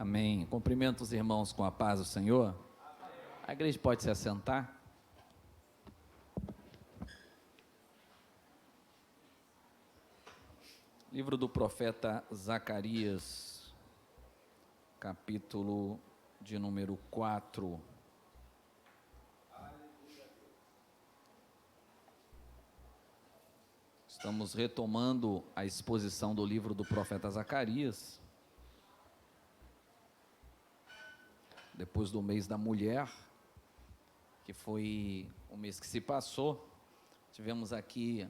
Amém. Cumprimento os irmãos com a paz do Senhor. A igreja pode se assentar. Livro do profeta Zacarias, capítulo de número 4. Estamos retomando a exposição do livro do profeta Zacarias. Depois do mês da mulher, que foi o mês que se passou, tivemos aqui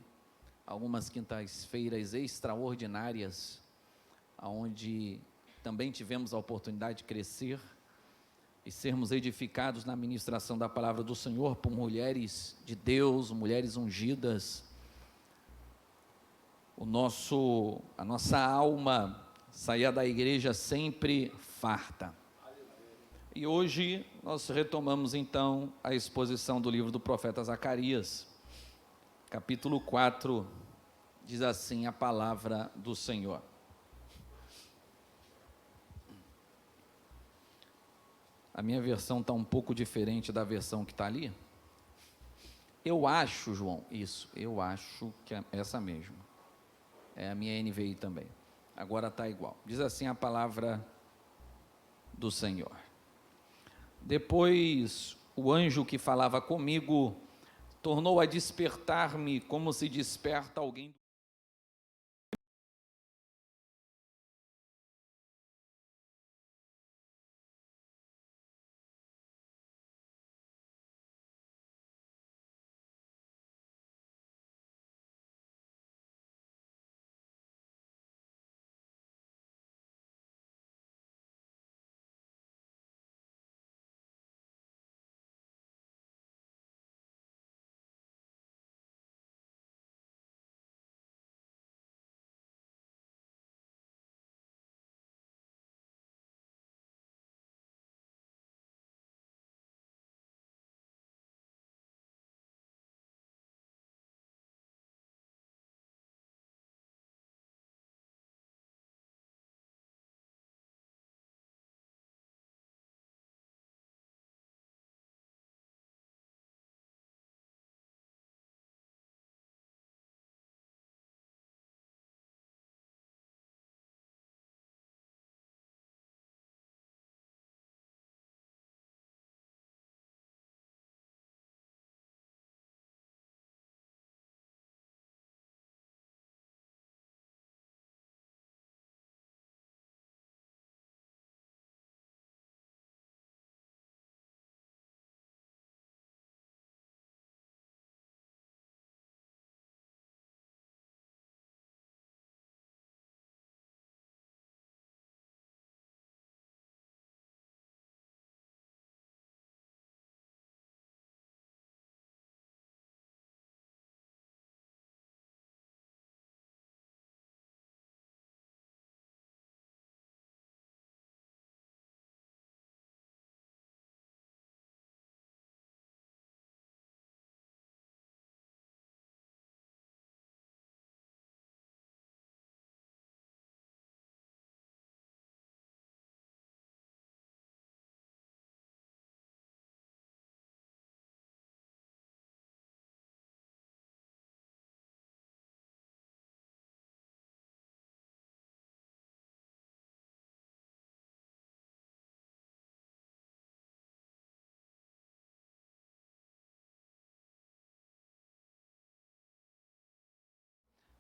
algumas quintas-feiras extraordinárias, onde também tivemos a oportunidade de crescer e sermos edificados na ministração da palavra do Senhor por mulheres de Deus, mulheres ungidas. A nossa alma saía da igreja sempre farta. E hoje nós retomamos então a exposição do livro do profeta Zacarias, capítulo 4, diz assim a palavra do Senhor. A minha versão está um pouco diferente da versão que está ali. Eu acho, João, eu acho que é essa mesmo. É a minha NVI também. Agora está igual. Diz assim a palavra do Senhor. Depois, o anjo que falava comigo tornou a despertar-me como se desperta alguém.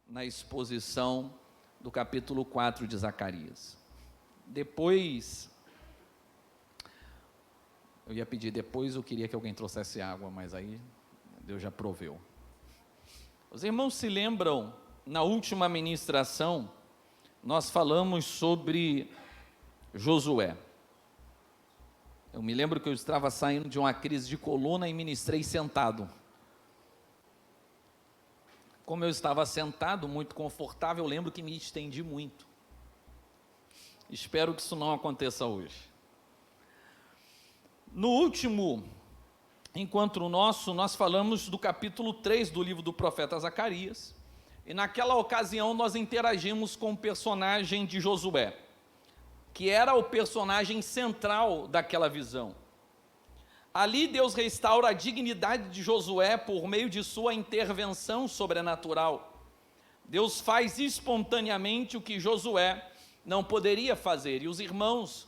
Na exposição do capítulo 4 de Zacarias. Depois, eu queria que alguém trouxesse água, mas aí Deus já proveu. Os irmãos se lembram, na última ministração, nós falamos sobre Josué. Eu me lembro que eu estava saindo de uma crise de coluna e ministrei sentado. Como eu estava sentado, muito confortável, eu lembro que me estendi muito. Espero que isso não aconteça hoje. No último encontro nosso, nós falamos do capítulo 3 do livro do profeta Zacarias, e naquela ocasião nós interagimos com o personagem de Josué. que era o personagem central daquela visão. Ali Deus restaura a dignidade de Josué por meio de sua intervenção sobrenatural. Deus faz espontaneamente o que Josué não poderia fazer. E os irmãos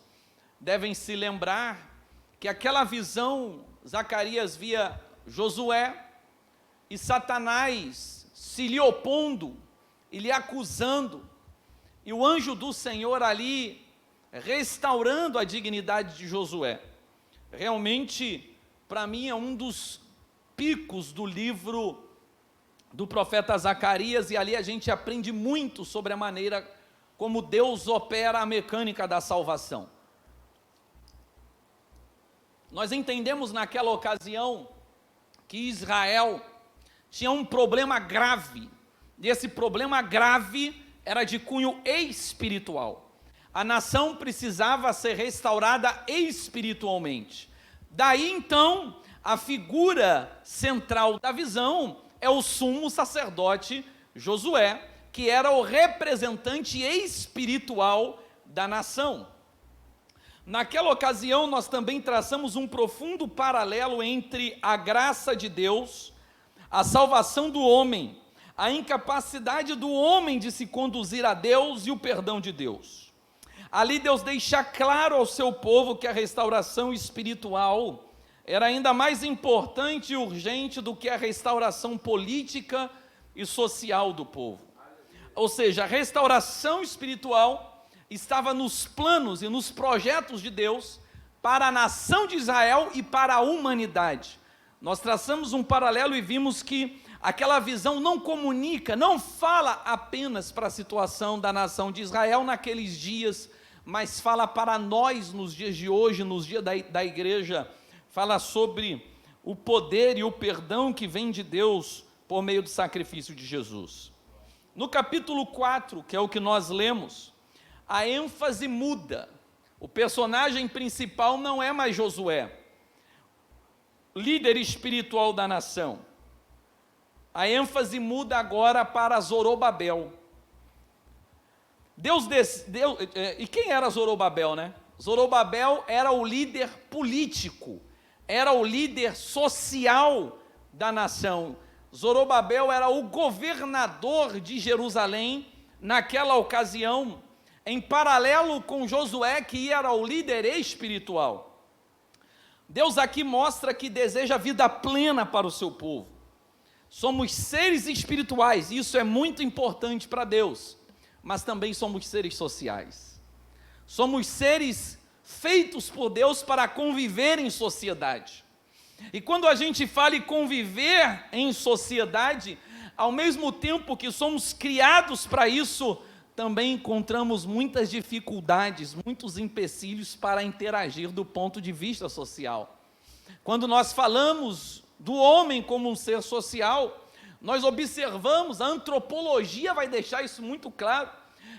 devem se lembrar que aquela visão, Zacarias via Josué e Satanás se lhe opondo e lhe acusando, e o anjo do Senhor ali restaurando a dignidade de Josué. Realmente, para mim, é um dos picos do livro do profeta Zacarias, e ali a gente aprende muito sobre a maneira como Deus opera a mecânica da salvação. Nós entendemos naquela ocasião que Israel tinha um problema grave, e esse problema grave era de cunho espiritual. A nação precisava ser restaurada espiritualmente. Daí então, a figura central da visão é o sumo sacerdote Josué, que era o representante espiritual da nação. Naquela ocasião, nós também traçamos um profundo paralelo entre a graça de Deus, a salvação do homem, a incapacidade do homem de se conduzir a Deus e o perdão de Deus. Ali Deus deixa claro ao seu povo que a restauração espiritual era ainda mais importante e urgente do que a restauração política e social do povo. Ou seja, a restauração espiritual estava nos planos e nos projetos de Deus para a nação de Israel e para a humanidade. Nós traçamos um paralelo e vimos que aquela visão não comunica, não fala apenas para a situação da nação de Israel naqueles dias, mas fala para nós nos dias de hoje, nos dias da igreja, fala sobre o poder e o perdão que vem de Deus por meio do sacrifício de Jesus. No capítulo 4, que é o que nós lemos, a ênfase muda. O personagem principal não é mais Josué, líder espiritual da nação. A ênfase muda agora para Zorobabel. E quem era Zorobabel, né? Zorobabel era o líder político, era o líder social da nação. Zorobabel era o governador de Jerusalém naquela ocasião, em paralelo com Josué, que era o líder espiritual. Deus aqui mostra que deseja vida plena para o seu povo. Somos seres espirituais, isso é muito importante para Deus, mas também somos seres sociais. Somos seres feitos por Deus para conviver em sociedade. E quando a gente fala em conviver em sociedade, ao mesmo tempo que somos criados para isso, também encontramos muitas dificuldades, muitos empecilhos para interagir do ponto de vista social. Quando nós falamos do homem como um ser social, nós observamos, a antropologia vai deixar isso muito claro,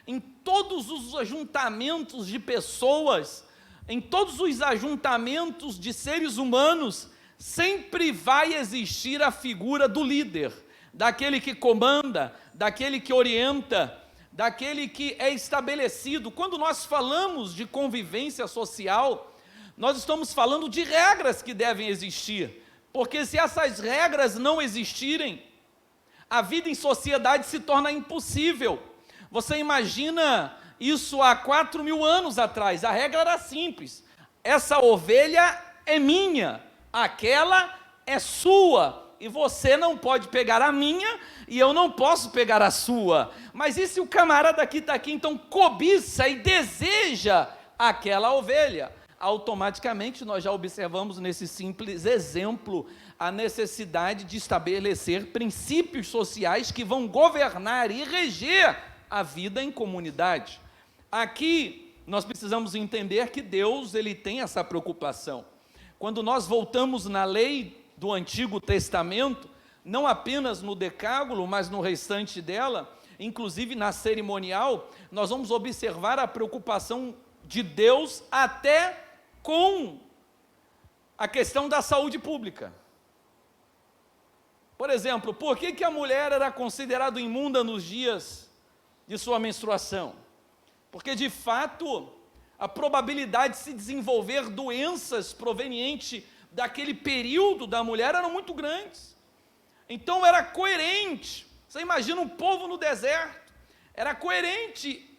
em todos os ajuntamentos de pessoas, em todos os ajuntamentos de seres humanos, sempre vai existir a figura do líder, daquele que comanda, daquele que orienta, daquele que é estabelecido. Quando nós falamos de convivência social, nós estamos falando de regras que devem existir, porque se essas regras não existirem, a vida em sociedade se torna impossível. Você imagina isso há 4.000 anos atrás, a regra era simples: essa ovelha é minha, aquela é sua, e você não pode pegar a minha, e eu não posso pegar a sua. Mas e se o camarada que está aqui, então, cobiça e deseja aquela ovelha? Automaticamente nós já observamos nesse simples exemplo a necessidade de estabelecer princípios sociais que vão governar e reger a vida em comunidade. Aqui nós precisamos entender que Deus, ele tem essa preocupação. Quando nós voltamos na lei do Antigo Testamento, não apenas no Decálogo, mas no restante dela, inclusive na cerimonial, nós vamos observar a preocupação de Deus até com a questão da saúde pública. Por exemplo, por que a mulher era considerada imunda nos dias de sua menstruação? Porque, de fato, a probabilidade de se desenvolver doenças provenientes daquele período da mulher eram muito grandes. Então era coerente. Você imagina um povo no deserto, era coerente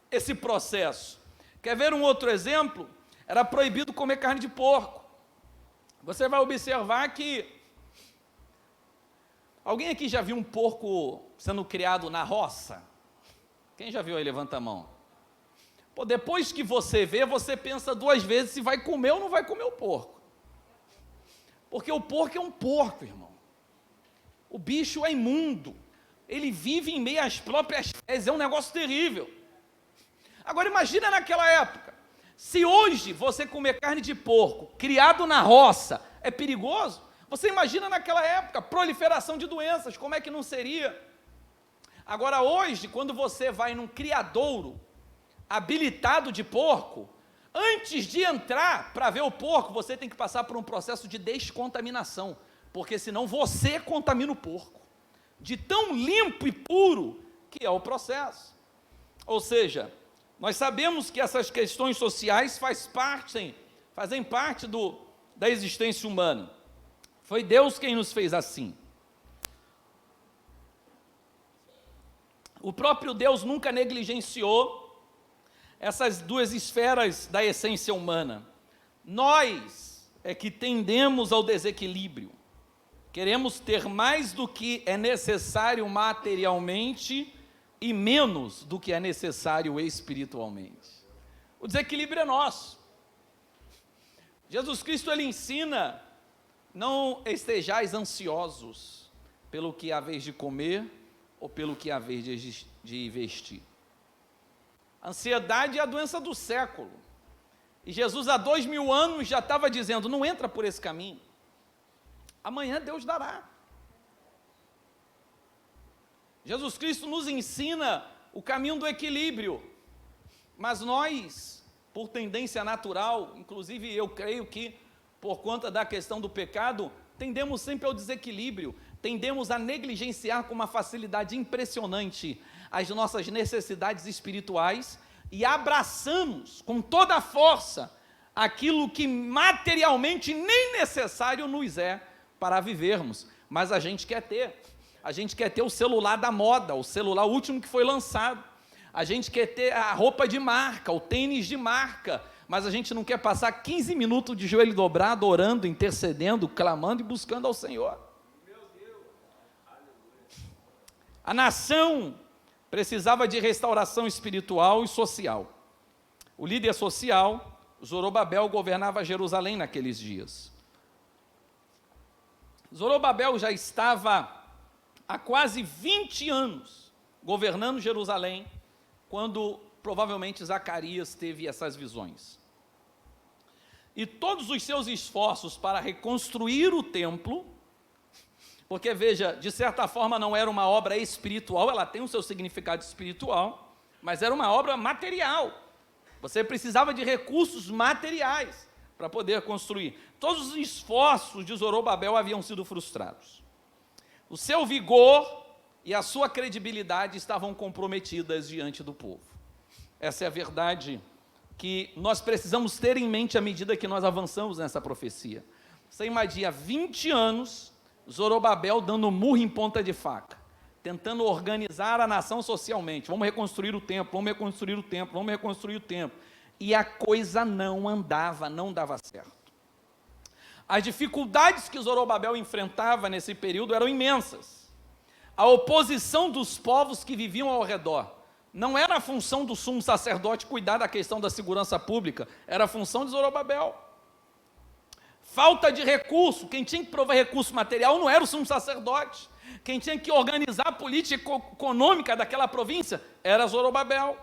esse processo. Quer ver um outro exemplo? Era proibido comer carne de porco. Você vai observar que alguém aqui já viu um porco sendo criado na roça? Quem já viu aí? Levanta a mão. Pô, depois que você vê, você pensa duas vezes se vai comer ou não vai comer o porco. Porque o porco é um porco, irmão. O bicho é imundo. Ele vive em meio às próprias fezes. É um negócio terrível. Agora imagina naquela época. Se hoje você comer carne de porco, criado na roça, é perigoso, você imagina naquela época, proliferação de doenças, como é que não seria? Agora hoje, quando você vai num criadouro habilitado de porco, antes de entrar para ver o porco, você tem que passar por um processo de descontaminação, porque senão você contamina o porco, de tão limpo e puro que é o processo. Ou seja, nós sabemos que essas questões sociais fazem parte da existência humana. Foi Deus quem nos fez assim. O próprio Deus nunca negligenciou essas duas esferas da essência humana. Nós é que tendemos ao desequilíbrio. Queremos ter mais do que é necessário materialmente e menos do que é necessário espiritualmente. O desequilíbrio é nosso. Jesus Cristo, ele ensina: não estejais ansiosos pelo que há vez de comer ou pelo que há vez de vestir. A ansiedade é a doença do século. E Jesus, há 2000 anos, já estava dizendo: não entra por esse caminho. Amanhã Deus dará. Jesus Cristo nos ensina o caminho do equilíbrio. Mas nós, por tendência natural, inclusive eu creio que por conta da questão do pecado, tendemos sempre ao desequilíbrio, tendemos a negligenciar com uma facilidade impressionante as nossas necessidades espirituais e abraçamos com toda a força aquilo que materialmente nem necessário nos é para vivermos, mas a gente quer ter o celular da moda, o celular último que foi lançado, a gente quer ter a roupa de marca, o tênis de marca, mas a gente não quer passar 15 minutos de joelho dobrado, orando, intercedendo, clamando e buscando ao Senhor. A nação precisava de restauração espiritual e social. O líder social, Zorobabel, governava Jerusalém naqueles dias. Zorobabel já estava há quase 20 anos governando Jerusalém, quando provavelmente Zacarias teve essas visões. E todos os seus esforços para reconstruir o templo, porque veja, de certa forma não era uma obra espiritual, ela tem o seu significado espiritual, mas era uma obra material. Você precisava de recursos materiais para poder construir. Todos os esforços de Zorobabel haviam sido frustrados. O seu vigor e a sua credibilidade estavam comprometidas diante do povo. Essa é a verdade que nós precisamos ter em mente à medida que nós avançamos nessa profecia. Você imagina, 20 anos, Zorobabel dando murro em ponta de faca, tentando organizar a nação socialmente. Vamos reconstruir o templo, vamos reconstruir o templo, vamos reconstruir o templo. E a coisa não andava, não dava certo. As dificuldades que Zorobabel enfrentava nesse período eram imensas. A oposição dos povos que viviam ao redor. Não era a função do sumo sacerdote cuidar da questão da segurança pública, era a função de Zorobabel. Falta de recurso, quem tinha que prover recurso material não era o sumo sacerdote. Quem tinha que organizar a política econômica daquela província era Zorobabel.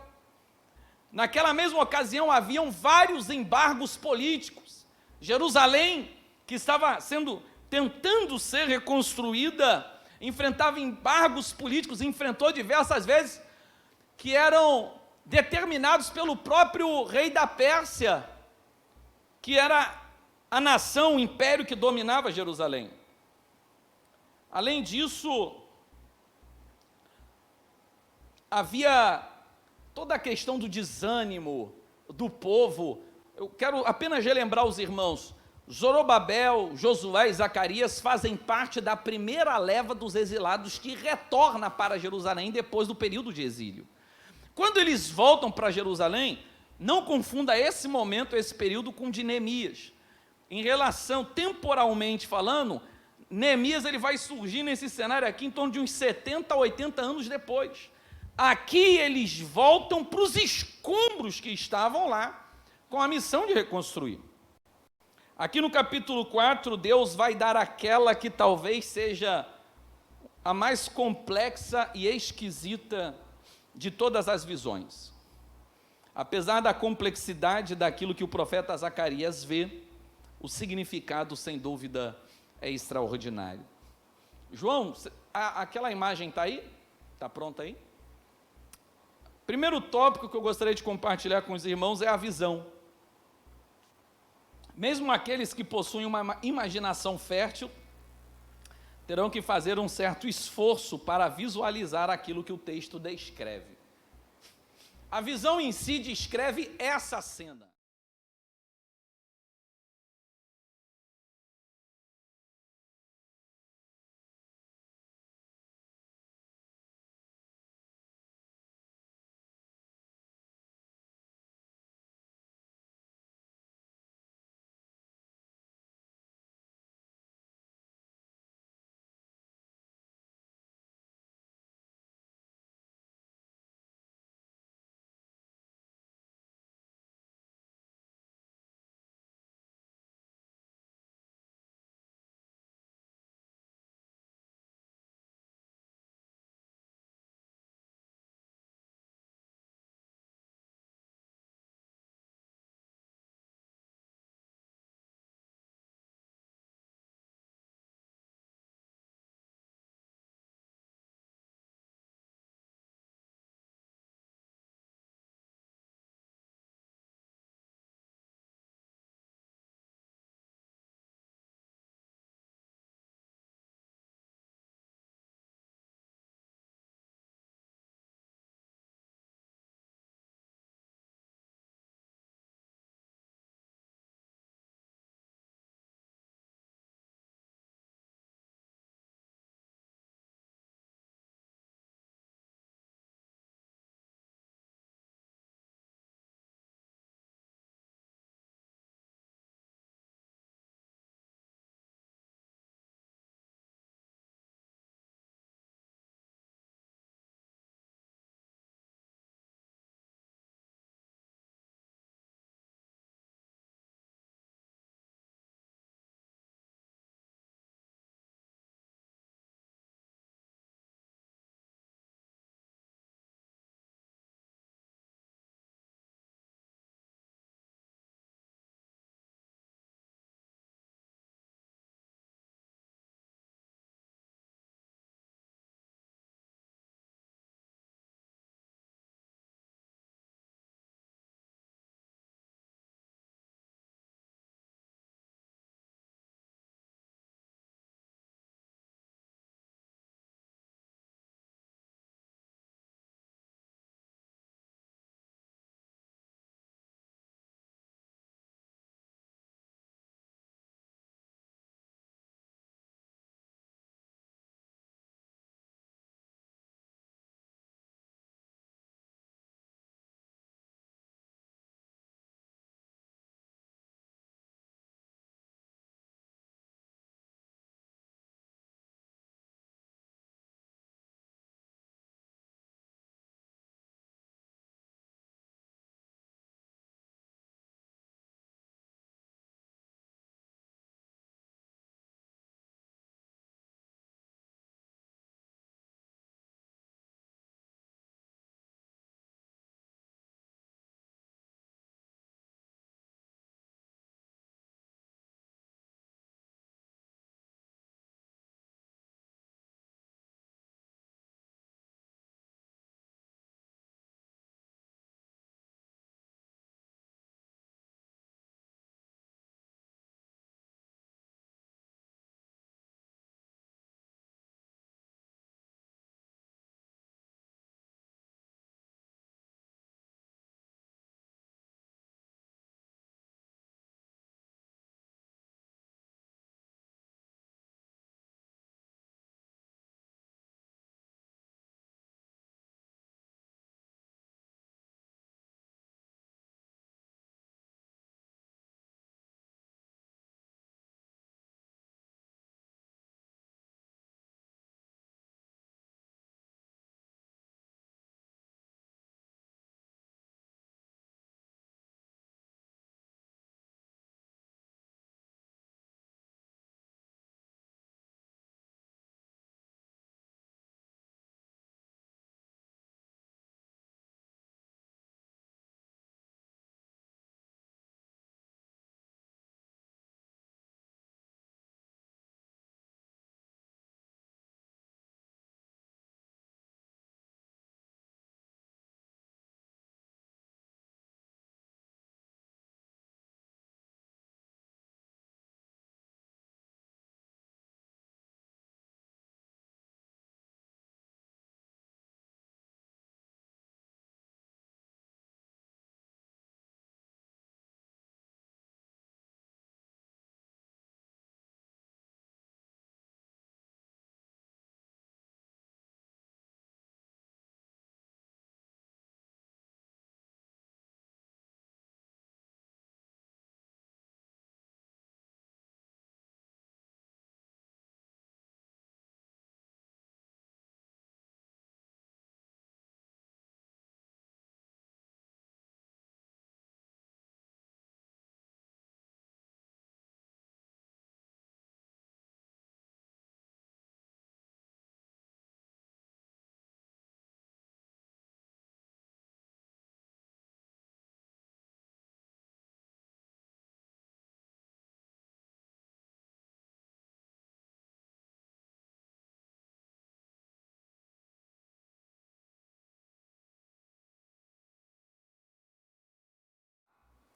Naquela mesma ocasião haviam vários embargos políticos. Jerusalém, que estava tentando ser reconstruída, enfrentava embargos políticos, enfrentou diversas vezes, que eram determinados pelo próprio rei da Pérsia, que era a nação, o império que dominava Jerusalém. Além disso, havia toda a questão do desânimo do povo. Eu quero apenas relembrar os irmãos, Zorobabel, Josué e Zacarias fazem parte da primeira leva dos exilados que retorna para Jerusalém depois do período de exílio. Quando eles voltam para Jerusalém, não confunda esse momento, esse período com o de Neemias. Em relação, temporalmente falando, Neemias ele vai surgir nesse cenário aqui em torno de uns 70 a 80 anos depois. Aqui eles voltam para os escombros que estavam lá, com a missão de reconstruir. Aqui no capítulo 4, Deus vai dar aquela que talvez seja a mais complexa e esquisita de todas as visões. Apesar da complexidade daquilo que o profeta Zacarias vê, o significado, sem dúvida, é extraordinário. João, aquela imagem está aí? Está pronta aí? Primeiro tópico que eu gostaria de compartilhar com os irmãos é a visão. Mesmo aqueles que possuem uma imaginação fértil, terão que fazer um certo esforço para visualizar aquilo que o texto descreve. A visão em si descreve essa cena.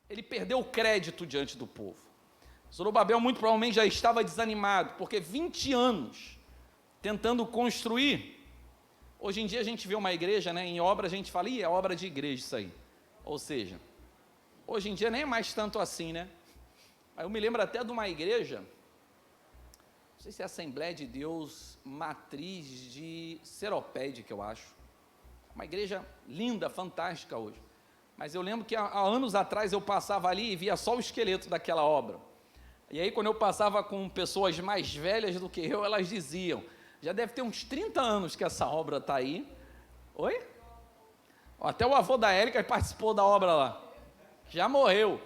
ele perdeu o crédito diante do povo. Zorobabel muito provavelmente já estava desanimado, porque 20 anos tentando construir. Hoje em dia a gente vê uma igreja, né, em obra a gente fala, é obra de igreja isso aí. Ou seja, hoje em dia nem é mais tanto assim, né? Eu me lembro até de uma igreja, não sei se é Assembleia de Deus, matriz de Seropédica, eu acho. Uma igreja linda, fantástica hoje. Mas eu lembro que há anos atrás eu passava ali e via só o esqueleto daquela obra. E aí quando eu passava com pessoas mais velhas do que eu, elas diziam, já deve ter uns 30 anos que essa obra está aí. Oi? Até o avô da Érica participou da obra lá. Já morreu.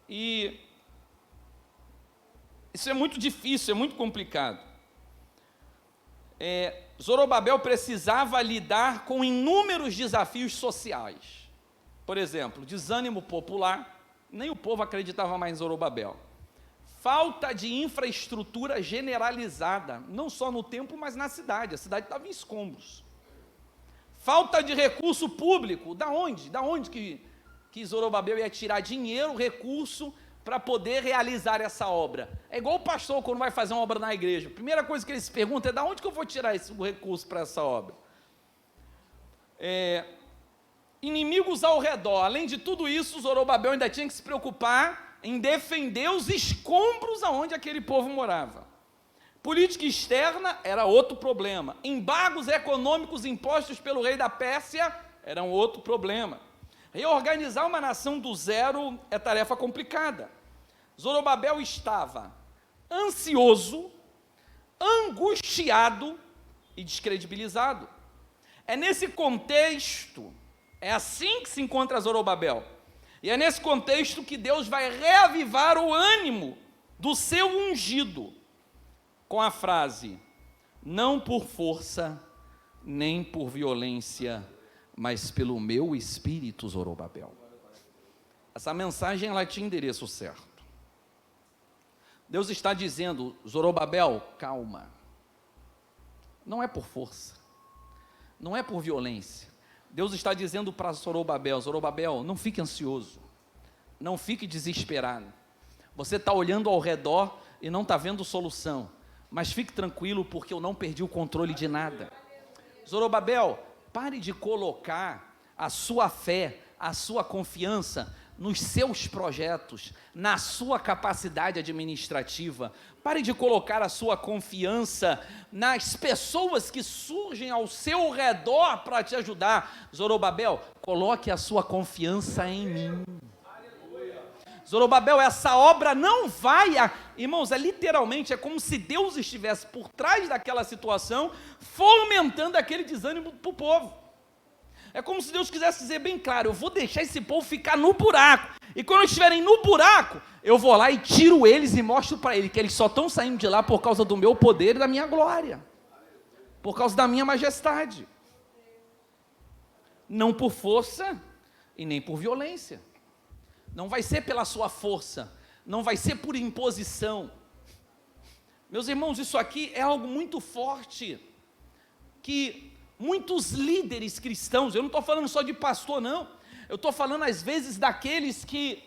E isso é muito difícil, é muito complicado. Zorobabel precisava lidar com inúmeros desafios sociais. Por exemplo, desânimo popular, nem o povo acreditava mais em Zorobabel. Falta de infraestrutura generalizada, não só no templo, mas na cidade. A cidade estava em escombros. Falta de recurso público, da onde? Da onde que Zorobabel ia tirar dinheiro, recurso, para poder realizar essa obra? É igual o pastor quando vai fazer uma obra na igreja. A primeira coisa que ele se pergunta é, da onde que eu vou tirar esse recurso para essa obra? Inimigos ao redor. Além de tudo isso, Zorobabel ainda tinha que se preocupar em defender os escombros aonde aquele povo morava. Política externa era outro problema. Embargos econômicos impostos pelo rei da Pérsia eram outro problema. Reorganizar uma nação do zero é tarefa complicada. Zorobabel estava ansioso, angustiado e descredibilizado. É nesse contexto, é assim que se encontra Zorobabel. E é nesse contexto que Deus vai reavivar o ânimo do seu ungido, com a frase, não por força, nem por violência, mas pelo meu espírito, Zorobabel. Essa mensagem, ela tinha endereço certo. Deus está dizendo, Zorobabel, calma. Não é por força, não é por violência. Deus está dizendo para Zorobabel, Zorobabel, não fique ansioso, não fique desesperado. Você está olhando ao redor e não está vendo solução, mas fique tranquilo porque eu não perdi o controle de nada. Zorobabel, pare de colocar a sua fé, a sua confiança nos seus projetos, na sua capacidade administrativa. Pare de colocar a sua confiança nas pessoas que surgem ao seu redor para te ajudar. Zorobabel, coloque a sua confiança em mim. Zorobabel, essa obra não vai... Irmãos, literalmente, é como se Deus estivesse por trás daquela situação, fomentando aquele desânimo para o povo. É como se Deus quisesse dizer bem claro, eu vou deixar esse povo ficar no buraco, e quando estiverem no buraco, eu vou lá e tiro eles e mostro para eles que eles só estão saindo de lá por causa do meu poder e da minha glória, por causa da minha majestade, não por força e nem por violência, não vai ser pela sua força, não vai ser por imposição. Meus irmãos, isso aqui é algo muito forte, que muitos líderes cristãos, eu não estou falando só de pastor não, eu estou falando às vezes daqueles que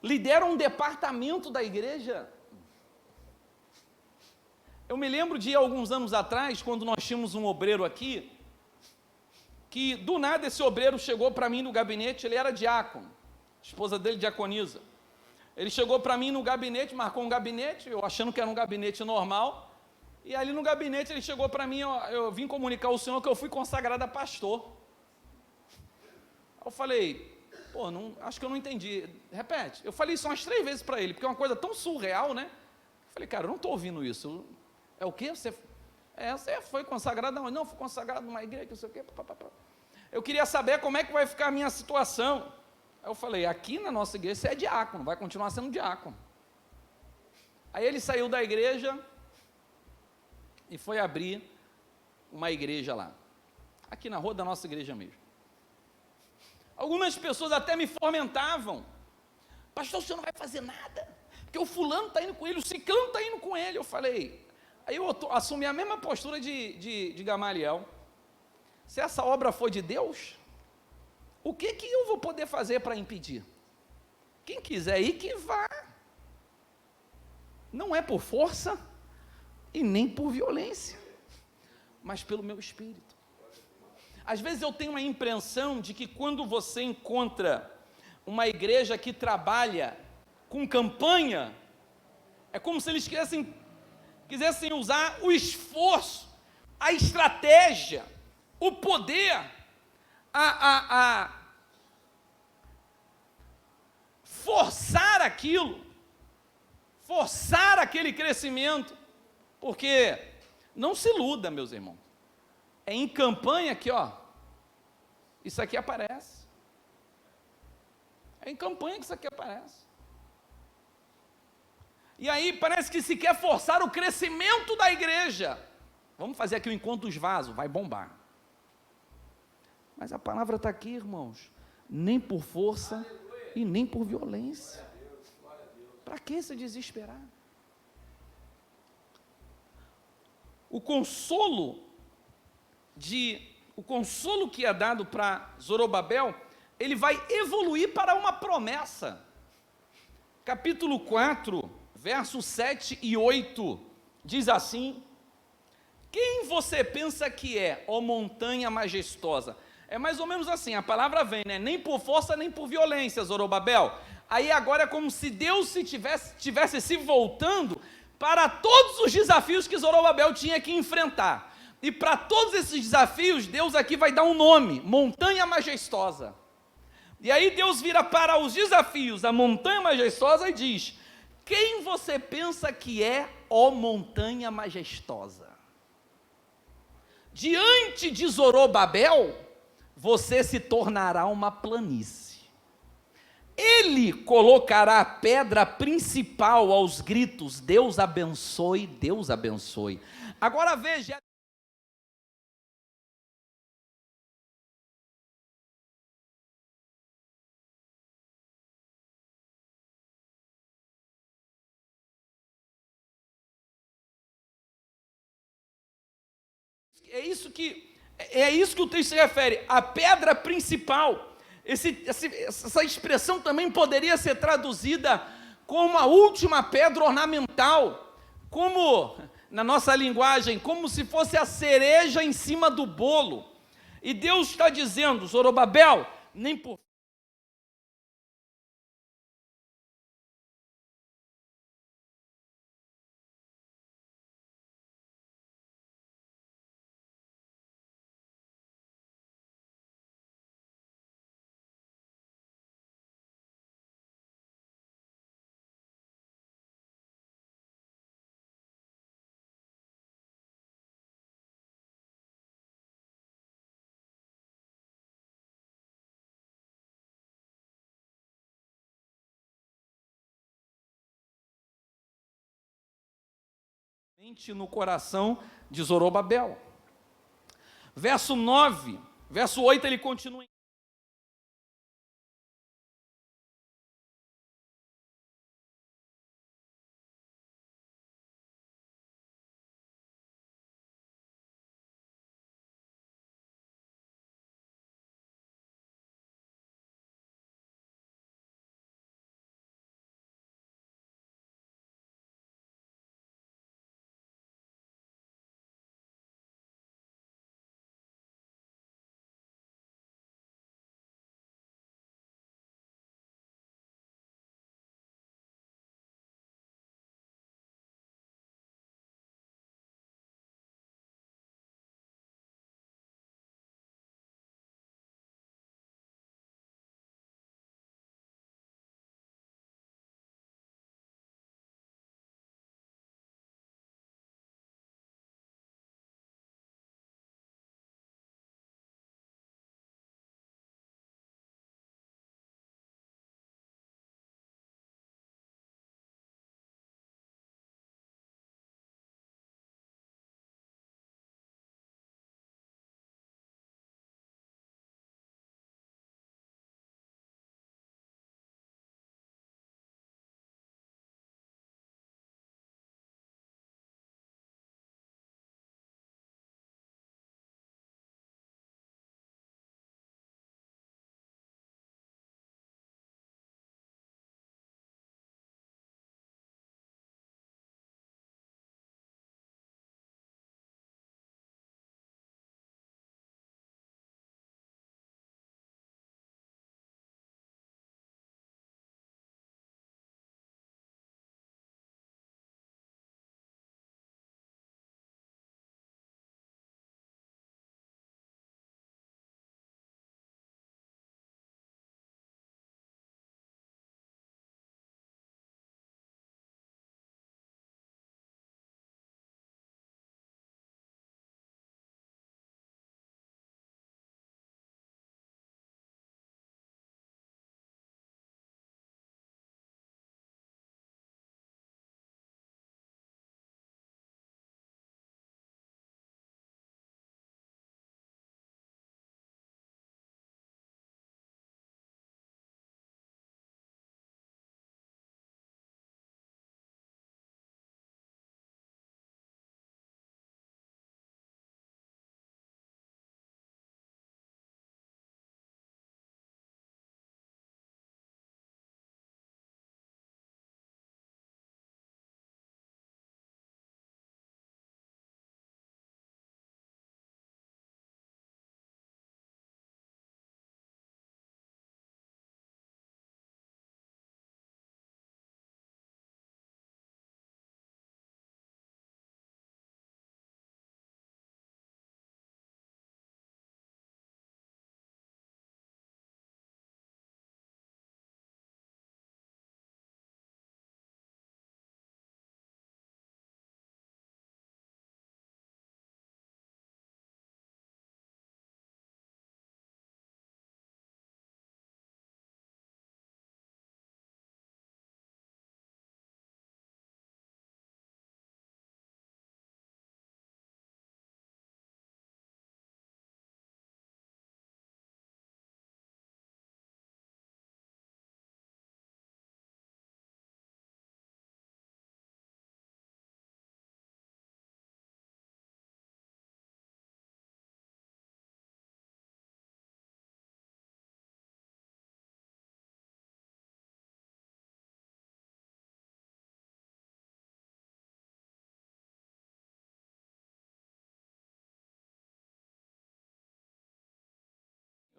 lideram um departamento da igreja. Eu me lembro de alguns anos atrás, quando nós tínhamos um obreiro aqui, que do nada esse obreiro chegou para mim no gabinete, ele era diácono, a esposa dele diaconisa, ele chegou para mim no gabinete, marcou um gabinete, eu achando que era um gabinete normal, e ali no gabinete ele chegou para mim, eu vim comunicar ao senhor que eu fui consagrado a pastor. Eu falei, acho que eu não entendi, repete. Eu falei isso umas 3 vezes para ele, porque é uma coisa tão surreal, né? Eu falei, cara, eu não estou ouvindo isso. É o quê? Você foi consagrado aonde? Não, fui consagrado numa igreja, não sei o quê. Eu queria saber como é que vai ficar a minha situação. Aí eu falei, aqui na nossa igreja você é diácono, vai continuar sendo diácono. Aí ele saiu da igreja e foi abrir uma igreja lá, aqui na rua da nossa igreja mesmo. Algumas pessoas até me fomentavam, pastor, o senhor não vai fazer nada, porque o fulano está indo com ele, o ciclano está indo com ele. Eu falei, aí eu assumi a mesma postura de Gamaliel, se essa obra for de Deus, O que eu vou poder fazer para impedir? Quem quiser ir, que vá. Não é por força e nem por violência, mas pelo meu espírito. Às vezes eu tenho a impressão de que quando você encontra uma igreja que trabalha com campanha, é como se eles quisessem usar o esforço, a estratégia, o poder, a forçar aquilo, forçar aquele crescimento, porque não se iluda, meus irmãos, é em campanha que, isso aqui aparece, é em campanha que isso aqui aparece, e aí parece que se quer forçar o crescimento da igreja. Vamos fazer aqui o encontro dos vasos, vai bombar. Mas a palavra está aqui, irmãos, nem por força e nem por violência. Para que se desesperar? O consolo que é dado para Zorobabel, ele vai evoluir para uma promessa. Capítulo 4, versos 7 e 8, diz assim: quem você pensa que é, ó montanha majestosa? É mais ou menos assim, a palavra vem, né? Nem por força, nem por violência, Zorobabel. Aí agora é como se Deus tivesse se voltando para todos os desafios que Zorobabel tinha que enfrentar. E para todos esses desafios, Deus aqui vai dar um nome, montanha majestosa. E aí Deus vira para os desafios, a montanha majestosa, e diz: quem você pensa que é, ó montanha majestosa? Diante de Zorobabel, você se tornará uma planície. Ele colocará a pedra principal aos gritos: Deus abençoe, Deus abençoe. Agora veja, é isso que o texto se refere, a pedra principal. Essa expressão também poderia ser traduzida como a última pedra ornamental, como, na nossa linguagem, como se fosse a cereja em cima do bolo. E Deus está dizendo: Zorobabel, nem por no coração de Zorobabel. Verso 9, verso 8, ele continua: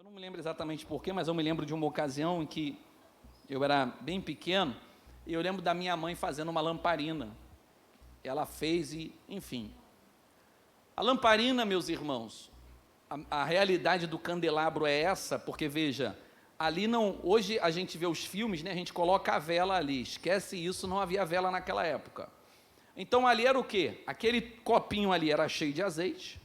Eu não me lembro exatamente porquê, mas eu me lembro de uma ocasião em que eu era bem pequeno, e eu lembro da minha mãe fazendo uma lamparina. Ela fez e, enfim. A lamparina, meus irmãos, a realidade do candelabro é essa, porque veja, ali não, hoje a gente vê os filmes, né, a gente coloca a vela ali, esquece isso, não havia vela naquela época. Então ali era o quê? Aquele copinho ali era cheio de azeite,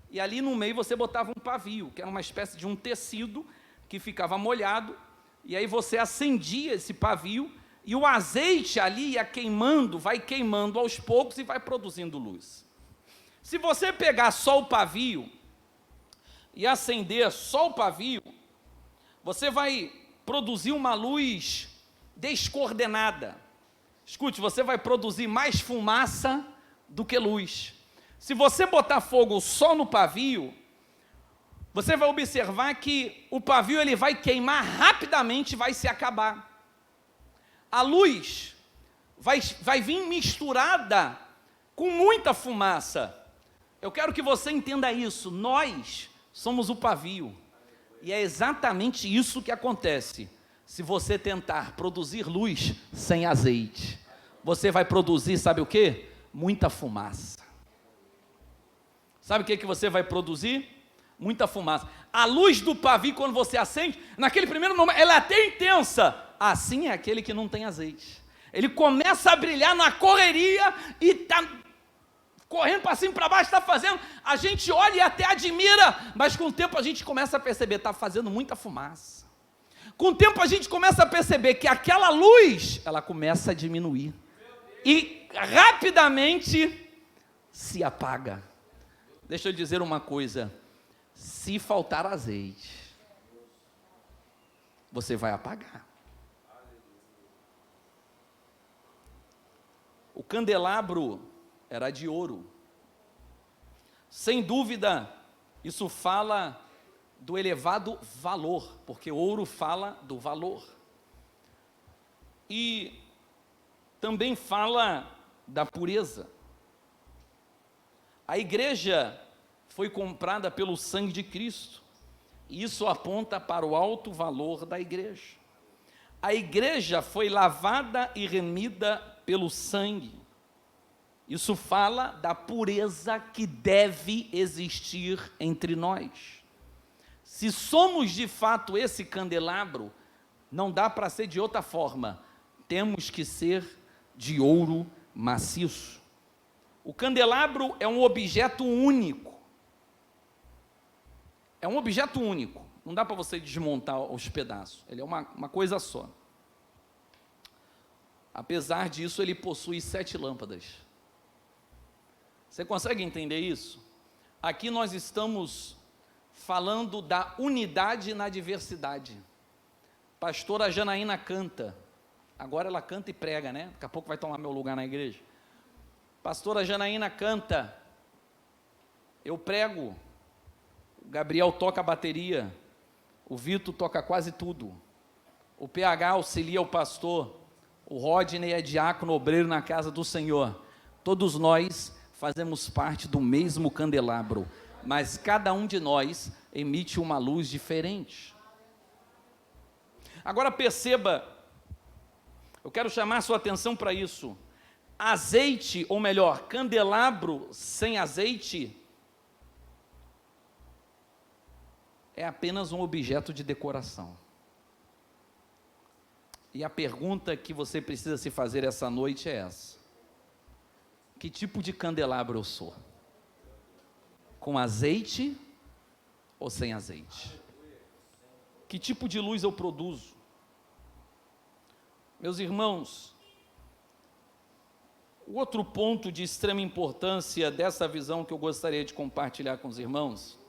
e ali no meio você botava um pavio, que era uma espécie de um tecido que ficava molhado, e aí você acendia esse pavio, e o azeite ali ia queimando, vai queimando aos poucos e vai produzindo luz. Se você pegar só o pavio e acender só o pavio, você vai produzir uma luz descoordenada. Escute, você vai produzir mais fumaça do que luz. Se você botar fogo só no pavio, você vai observar que o pavio ele vai queimar rapidamente e vai se acabar. A luz vai vir misturada com muita fumaça. Eu quero que você entenda isso. Nós somos o pavio. E é exatamente isso que acontece. Se você tentar produzir luz sem azeite, você vai produzir, sabe o quê? Muita fumaça. Sabe o que você vai produzir? Muita fumaça. A luz do pavio, quando você acende, naquele primeiro momento, ela é até intensa. Assim é aquele que não tem azeite. Ele começa a brilhar na correria e está correndo para cima e para baixo, está fazendo. A gente olha e até admira, mas com o tempo a gente começa a perceber, está fazendo muita fumaça. Com o tempo a gente começa a perceber que aquela luz, ela começa a diminuir. E rapidamente se apaga. Deixa eu dizer uma coisa, se faltar azeite, você vai apagar. O candelabro era de ouro. Sem dúvida, isso fala do elevado valor, porque ouro fala do valor. E também fala da pureza. A igreja foi comprada pelo sangue de Cristo. E isso aponta para o alto valor da igreja. A igreja foi lavada e remida pelo sangue. Isso fala da pureza que deve existir entre nós. Se somos de fato esse candelabro, não dá para ser de outra forma. Temos que ser de ouro maciço. O candelabro é um objeto único. É um objeto único. Não dá para você desmontar os pedaços. Ele é uma coisa só. Apesar disso, ele possui 7 lâmpadas. Você consegue entender isso? Aqui nós estamos falando da unidade na diversidade. Pastora Janaína canta. Agora ela canta e prega, né? Daqui a pouco vai tomar meu lugar na igreja. Pastora Janaína canta. Eu prego. O Gabriel toca a bateria. O Vitor toca quase tudo. O PH auxilia o pastor. O Rodney é diácono obreiro na casa do Senhor. Todos nós fazemos parte do mesmo candelabro, mas cada um de nós emite uma luz diferente. Agora perceba, eu quero chamar sua atenção para isso. Azeite, ou melhor, candelabro sem azeite, é apenas um objeto de decoração. E a pergunta que você precisa se fazer essa noite é essa: que tipo de candelabro eu sou? Com azeite ou sem azeite? Que tipo de luz eu produzo? Meus irmãos, o outro ponto de extrema importância dessa visão que eu gostaria de compartilhar com os irmãos,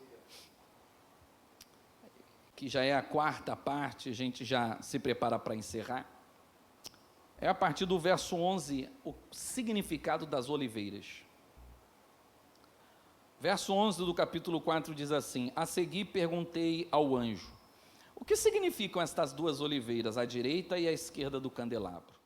que já é a 4ª parte, a gente já se prepara para encerrar, é a partir do verso 11, o significado das oliveiras. Verso 11 do capítulo 4 diz assim: a seguir perguntei ao anjo, o que significam estas 2 oliveiras, à direita e à esquerda do candelabro?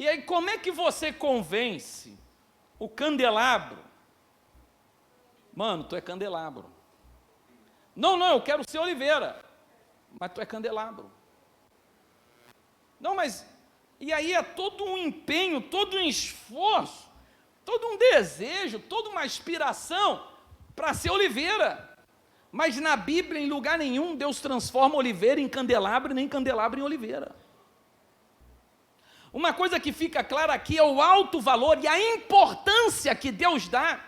E aí, como é que você convence o candelabro? Mano, tu é candelabro. Não, eu quero ser oliveira. Mas tu é candelabro. Não, mas... E aí é todo um empenho, todo um esforço, todo um desejo, toda uma aspiração para ser oliveira. Mas na Bíblia, em lugar nenhum, Deus transforma oliveira em candelabro, nem candelabro em oliveira. Uma coisa que fica clara aqui é o alto valor e a importância que Deus dá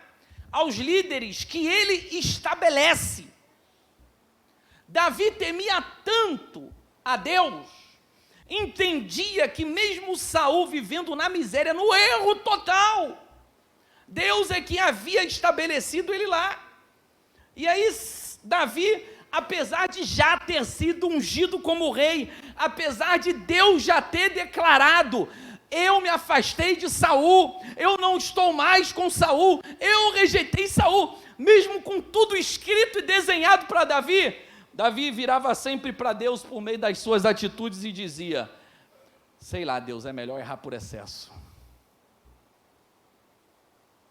aos líderes que Ele estabelece. Davi temia tanto a Deus, entendia que mesmo Saul vivendo na miséria, no erro total, Deus é que havia estabelecido ele lá. E aí Davi, apesar de já ter sido ungido como rei, apesar de Deus já ter declarado: eu me afastei de Saul, eu não estou mais com Saul, eu rejeitei Saul, mesmo com tudo escrito e desenhado para Davi, Davi virava sempre para Deus por meio das suas atitudes e dizia: sei lá, Deus, é melhor errar por excesso.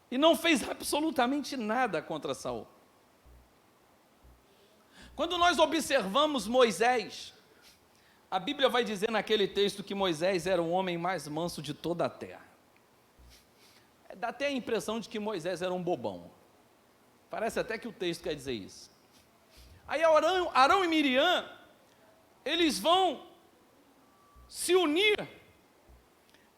E não fez absolutamente nada contra Saul. Quando nós observamos Moisés, a Bíblia vai dizer naquele texto que Moisés era o homem mais manso de toda a terra. Dá até a impressão de que Moisés era um bobão. Parece até que o texto quer dizer isso. Aí Arão e Miriam, eles vão se unir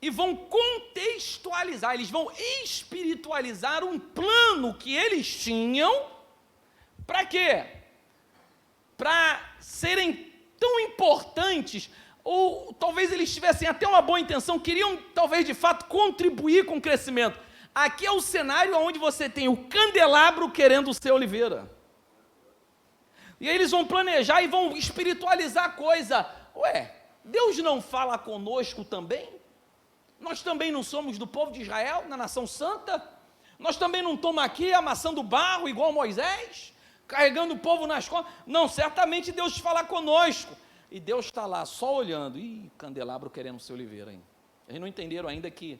e vão contextualizar, eles vão espiritualizar um plano que eles tinham. Para quê? Para serem tão importantes, ou talvez eles tivessem até uma boa intenção, queriam talvez de fato contribuir com o crescimento. Aqui é o cenário onde você tem o candelabro querendo ser oliveira. E aí eles vão planejar e vão espiritualizar a coisa. Ué, Deus não fala conosco também? Nós também não somos do povo de Israel, na nação santa? Nós também não estamos aqui amassando barro igual Moisés? Carregando o povo nas costas? Não, certamente Deus fala conosco. E Deus está lá só olhando. Ih, candelabro querendo ser oliveira, hein? Eles não entenderam ainda que...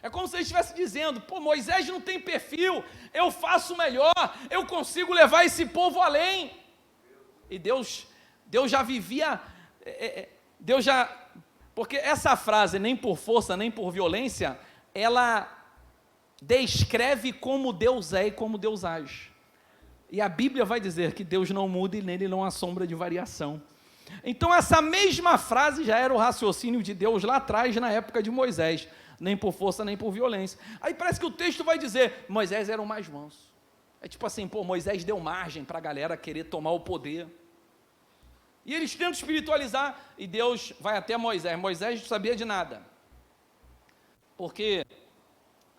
É como se ele estivesse dizendo: pô, Moisés não tem perfil, eu faço melhor, eu consigo levar esse povo além. E Deus já vivia, porque essa frase, nem por força, nem por violência, ela descreve como Deus é e como Deus age. E a Bíblia vai dizer que Deus não muda e nele não há sombra de variação. Então essa mesma frase já era o raciocínio de Deus lá atrás, na época de Moisés. Nem por força, nem por violência. Aí parece que o texto vai dizer: Moisés era o mais manso. É tipo assim, pô, Moisés deu margem para a galera querer tomar o poder. E eles tentam espiritualizar, e Deus vai até Moisés. Moisés não sabia de nada. Porque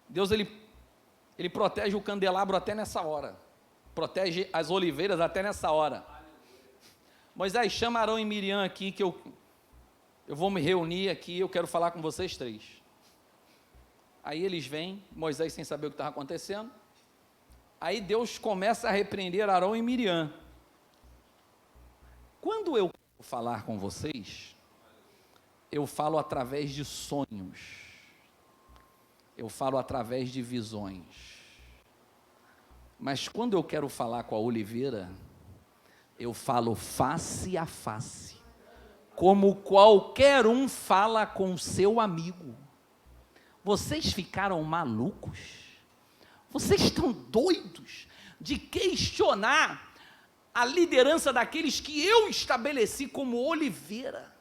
Deus, ele protege o candelabro até nessa hora. Protege as oliveiras até nessa hora. Moisés, chama Arão e Miriam aqui, que eu vou me reunir aqui, eu quero falar com vocês três. Aí eles vêm, Moisés sem saber o que estava acontecendo. Aí Deus começa a repreender Arão e Miriam. Quando eu quero falar com vocês, eu falo através de sonhos. Eu falo através de visões. Mas quando eu quero falar com a oliveira, eu falo face a face, como qualquer um fala com seu amigo. Vocês ficaram malucos? Vocês estão doidos de questionar a liderança daqueles que eu estabeleci como oliveira?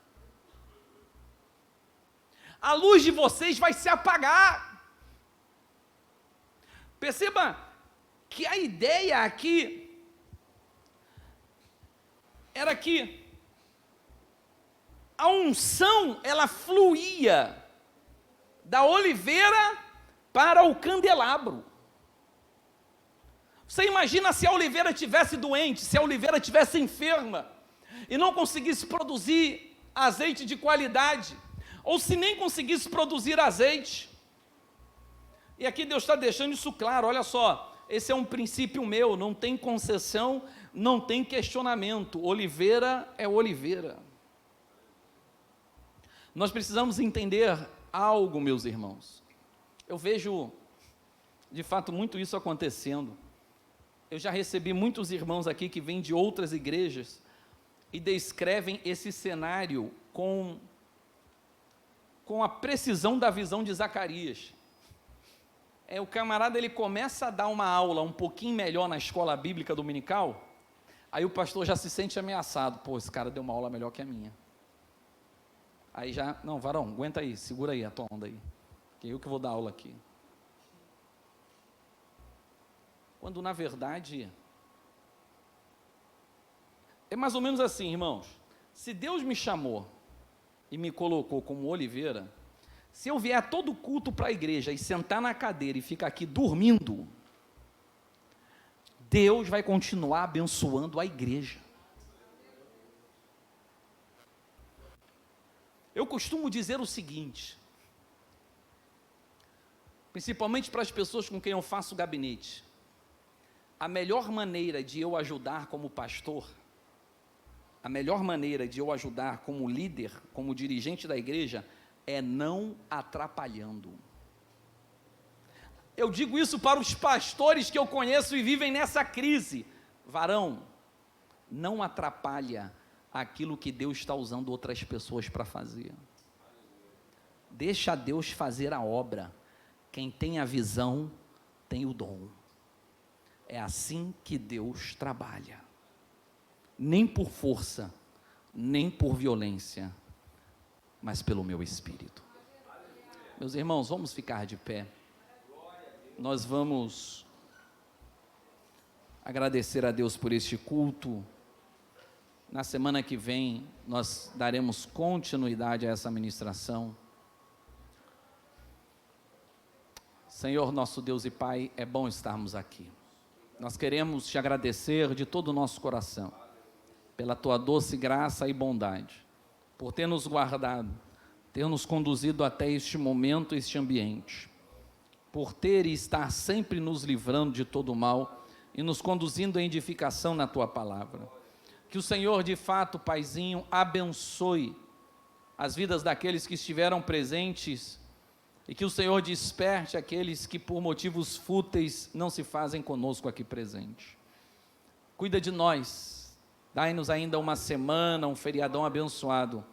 A luz de vocês vai se apagar. Perceba que a ideia aqui era que a unção, ela fluía da oliveira para o candelabro. Você imagina se a oliveira estivesse doente, se a oliveira estivesse enferma, e não conseguisse produzir azeite de qualidade, ou se nem conseguisse produzir azeite. E aqui Deus está deixando isso claro, olha só, esse é um princípio meu, não tem concessão, não tem questionamento, oliveira é oliveira. Nós precisamos entender algo, meus irmãos. Eu vejo, de fato, muito isso acontecendo. Eu já recebi muitos irmãos aqui que vêm de outras igrejas e descrevem esse cenário com a precisão da visão de Zacarias. O camarada, ele começa a dar uma aula um pouquinho melhor na escola bíblica dominical, aí o pastor já se sente ameaçado. Pô, esse cara deu uma aula melhor que a minha. Aí já, não, varão, aguenta aí, segura aí a tua onda aí, que eu que vou dar aula aqui. Quando na verdade, é mais ou menos assim, irmãos. Se Deus me chamou e me colocou como Oliveira, se eu vier todo culto para a igreja e sentar na cadeira e ficar aqui dormindo, Deus vai continuar abençoando a igreja. Eu costumo dizer o seguinte, principalmente para as pessoas com quem eu faço gabinete: a melhor maneira de eu ajudar como pastor, a melhor maneira de eu ajudar como líder, como dirigente da igreja, é não atrapalhando. Eu digo isso para os pastores que eu conheço e vivem nessa crise. Varão, não atrapalha aquilo que Deus está usando outras pessoas para fazer. Deixa Deus fazer a obra. Quem tem a visão, tem o dom. É assim que Deus trabalha. Nem por força, nem por violência, mas pelo meu Espírito. Meus irmãos, vamos ficar de pé. Nós vamos agradecer a Deus por este culto. Na semana que vem, nós daremos continuidade a essa ministração. Senhor, nosso Deus e Pai, é bom estarmos aqui. Nós queremos te agradecer de todo o nosso coração, pela tua doce graça e bondade, por ter nos guardado, ter nos conduzido até este momento, este ambiente, por ter e estar sempre nos livrando de todo o mal e nos conduzindo à edificação na tua palavra. Que o Senhor, de fato, Paizinho, abençoe as vidas daqueles que estiveram presentes e que o Senhor desperte aqueles que por motivos fúteis não se fazem conosco aqui presente. Cuida de nós, dai-nos ainda uma semana, um feriadão abençoado.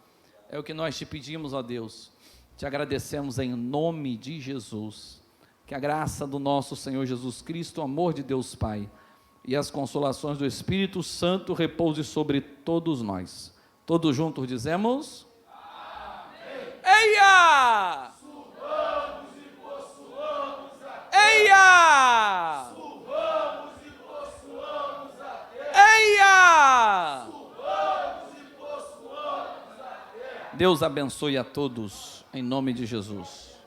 É o que nós te pedimos, ó Deus. Te agradecemos em nome de Jesus. Que a graça do nosso Senhor Jesus Cristo, o amor de Deus Pai e as consolações do Espírito Santo repouse sobre todos nós. Todos juntos dizemos: amém. Eia! Subamos e possuamos a Deus. Eia! Subamos e possuamos a Deus. Eia! Subamos e possuamos a Deus. Deus abençoe a todos, em nome de Jesus.